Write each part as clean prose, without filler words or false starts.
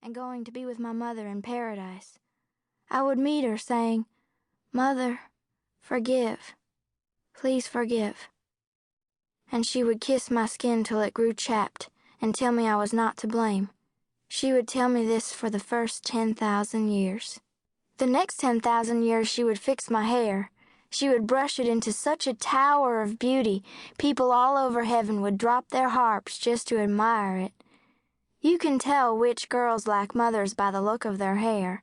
and going to be with my mother in paradise. I would meet her saying, "Mother, forgive. Please forgive." And she would kiss my skin till it grew chapped and tell me I was not to blame. She would tell me this for the first 10,000 years. The next 10,000 years she would fix my hair. She would brush it into such a tower of beauty, people all over heaven would drop their harps just to admire it. You can tell which girls like mothers by the look of their hair.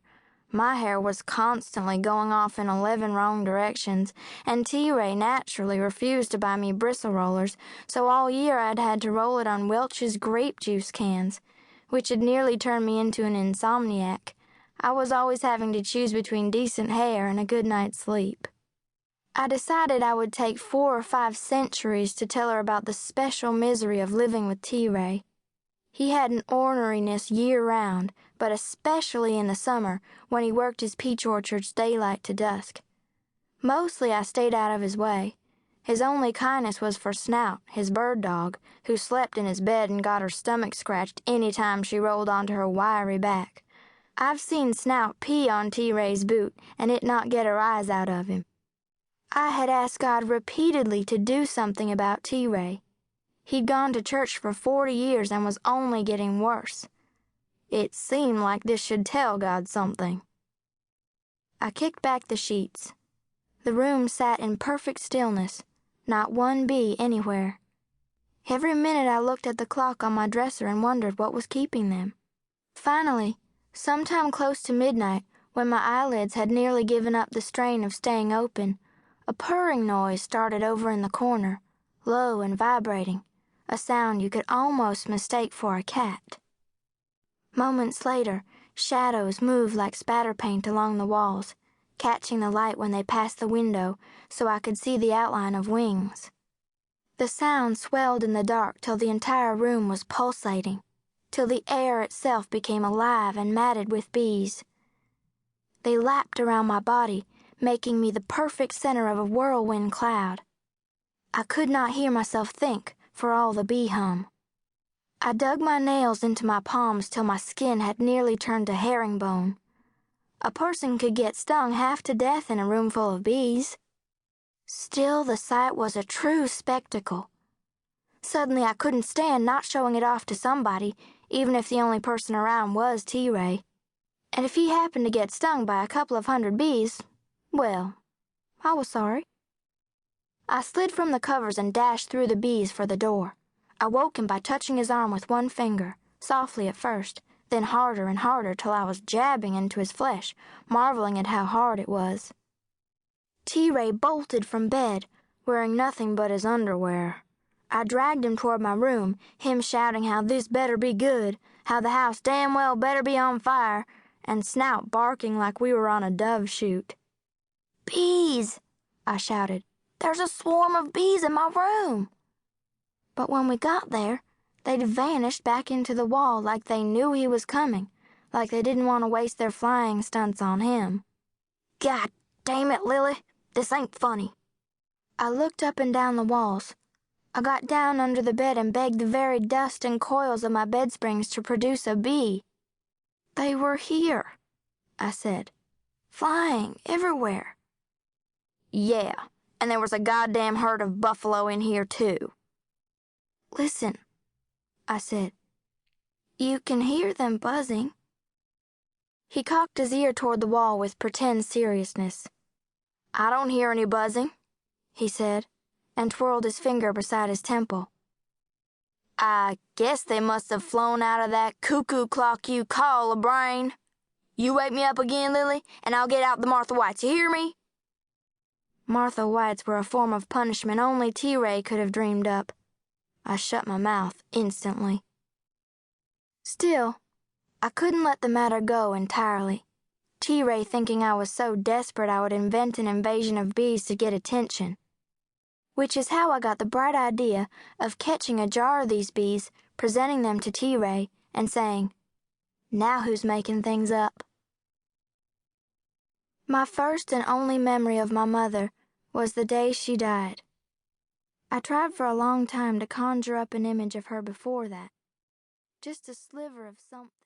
My hair was constantly going off in 11 wrong directions, and T-Ray naturally refused to buy me bristle rollers, so all year I'd had to roll it on Welch's grape juice cans, which had nearly turned me into an insomniac. I was always having to choose between decent hair and a good night's sleep. I decided I would take 4 or 5 centuries to tell her about the special misery of living with T-Ray. He had an orneriness year-round, but especially in the summer when he worked his peach orchards daylight to dusk. Mostly I stayed out of his way. His only kindness was for Snout, his bird dog, who slept in his bed and got her stomach scratched any time she rolled onto her wiry back. I've seen Snout pee on T-Ray's boot and it not get her eyes out of him. I had asked God repeatedly to do something about T-Ray. He'd gone to church for 40 years and was only getting worse. It seemed like this should tell God something. I kicked back the sheets. The room sat in perfect stillness, not one bee anywhere. Every minute I looked at the clock on my dresser and wondered what was keeping them. Finally, sometime close to midnight, when my eyelids had nearly given up the strain of staying open, a purring noise started over in the corner, low and vibrating, a sound you could almost mistake for a cat. Moments later, shadows moved like spatter paint along the walls, catching the light when they passed the window so I could see the outline of wings. The sound swelled in the dark till the entire room was pulsating, till the air itself became alive and matted with bees. They lapped around my body, making me the perfect center of a whirlwind cloud. I could not hear myself think for all the bee hum. I dug my nails into my palms till my skin had nearly turned to herringbone. A person could get stung half to death in a room full of bees. Still, the sight was a true spectacle. Suddenly, I couldn't stand not showing it off to somebody, even if the only person around was T-Ray. And if he happened to get stung by a couple of 100 bees, well, I was sorry. I slid from the covers and dashed through the bees for the door. I woke him by touching his arm with one finger, softly at first, then harder and harder till I was jabbing into his flesh, marveling at how hard it was. T-Ray bolted from bed, wearing nothing but his underwear. I dragged him toward my room, him shouting how this better be good, how the house damn well better be on fire, and Snout barking like we were on a dove shoot. "Bees!" I shouted. "There's a swarm of bees in my room!" But when we got there, they'd vanished back into the wall like they knew he was coming, like they didn't want to waste their flying stunts on him. "God damn it, Lily, this ain't funny." I looked up and down the walls. I got down under the bed and begged the very dust and coils of my bed springs to produce a bee. "They were here," I said, "flying everywhere." "Yeah, and there was a goddamn herd of buffalo in here, too." "Listen," I said. "You can hear them buzzing." He cocked his ear toward the wall with pretend seriousness. "I don't hear any buzzing," he said, and twirled his finger beside his temple. "I guess they must have flown out of that cuckoo clock you call a brain. You wake me up again, Lily, and I'll get out the Martha Whites, you hear me?" Martha Whites were a form of punishment only T-Ray could have dreamed up. I shut my mouth instantly. Still, I couldn't let the matter go entirely. T-Ray thinking I was so desperate I would invent an invasion of bees to get attention. Which is how I got the bright idea of catching a jar of these bees, presenting them to T-Ray, and saying, "Now who's making things up?" My first and only memory of my mother was the day she died. I tried for a long time to conjure up an image of her before that. Just a sliver of something.